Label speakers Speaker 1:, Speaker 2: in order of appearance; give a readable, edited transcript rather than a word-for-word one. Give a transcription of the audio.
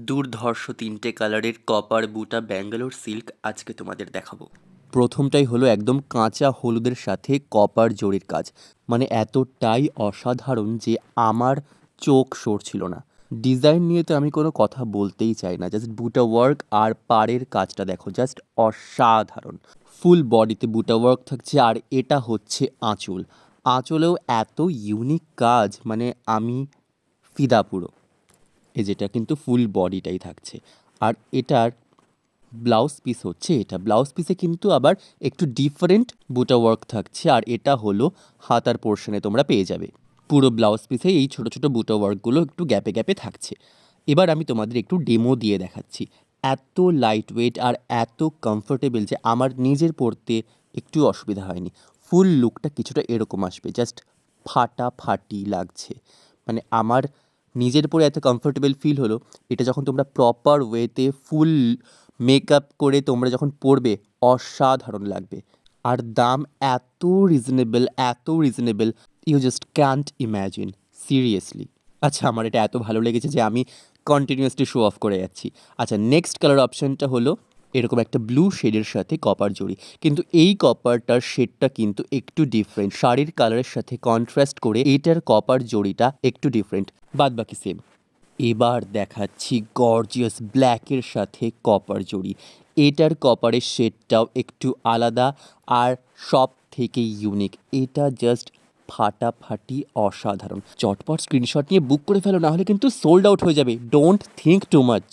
Speaker 1: দুর্ধর্ষ তিনটে কালারের কপার বুটা ব্যাঙ্গালোর সিল্ক আজকে তোমাদের দেখাবো। প্রথমটাই হলো একদম কাঁচা হলুদের সাথে কপার জরির কাজ, মানে এতটাই অসাধারণ যে আমার চোখ সরছিল না। ডিজাইন নিয়ে তো আমি কোনো কথা বলতেই চাই না, জাস্ট বুটা ওয়ার্ক আর পাড়ের কাজটা দেখো, জাস্ট অসাধারণ। ফুল বডিতে বুটা ওয়ার্ক থাকছে আর এটা হচ্ছে আঁচল। আঁচলেও এত ইউনিক কাজ, মানে আমি ফিদা পুরো। এই যেটা কিন্তু ফুল বডিটাই থাকছে। আর এটার ব্লাউজ পিস হচ্ছে এটা। ব্লাউজ পিসে কিন্তু আবার একটু ডিফারেন্ট বুটা ওয়ার্ক থাকছে, আর এটা হলো হাতার পোর্শনে তোমরা পেয়ে যাবে। পুরো ব্লাউজ পিসে এই ছোট ছোট বুটা ওয়ার্কগুলো একটু গ্যাপে গ্যাপে থাকছে। এবার আমি তোমাদের একটু ডেমো দিয়ে দেখাচ্ছি। এত লাইট ওয়েট আর এত কমফোর্টেবল যে আমার নিজের পরতে একটু অসুবিধা হয়নি। ফুল লুকটা কিছুটা এরকম আসবে, জাস্ট ফাটাফাটি লাগছে। মানে আমার নিজের পরে এত কমফোর্টেবল ফিল হলো। এটা যখন তোমরা প্রপার ওয়েতে ফুল মেকআপ করে তোমরা যখন পরবে, অসাধারণ লাগবে। আর দাম এত reasonable, you just can't imagine, seriously. আচ্ছা, আমার এটা এত ভালো লেগেছে যে আমি কন্টিনিউয়াসলি শো অফ করে যাচ্ছি। আচ্ছা, নেক্সট কালার অপশানটা হলো এরকম একটা ব্লু শেডের সাথে কপার জড়ি, কিন্তু এই কপারটার শেডটা কিন্তু একটু ডিফারেন্ট। শাড়ির কালারের সাথে কন্ট্রাস্ট করে এইটার কপার জড়িটা একটু ডিফারেন্ট, বাদ বাকি সেম। এবার দেখাচ্ছি গর্জিয়াস ব্ল্যাকের সাথে কপার জড়ি। এটার কপারের শেডটাও একটু আলাদা আর সব থেকে ইউনিক। এটা জাস্ট ফাটাফাটি অসাধারণ। চটপট স্ক্রিনশট নিয়ে বুক করে ফেলো, না হলে কিন্তু সোল্ড আউট হয়ে যাবে। Don't think too much.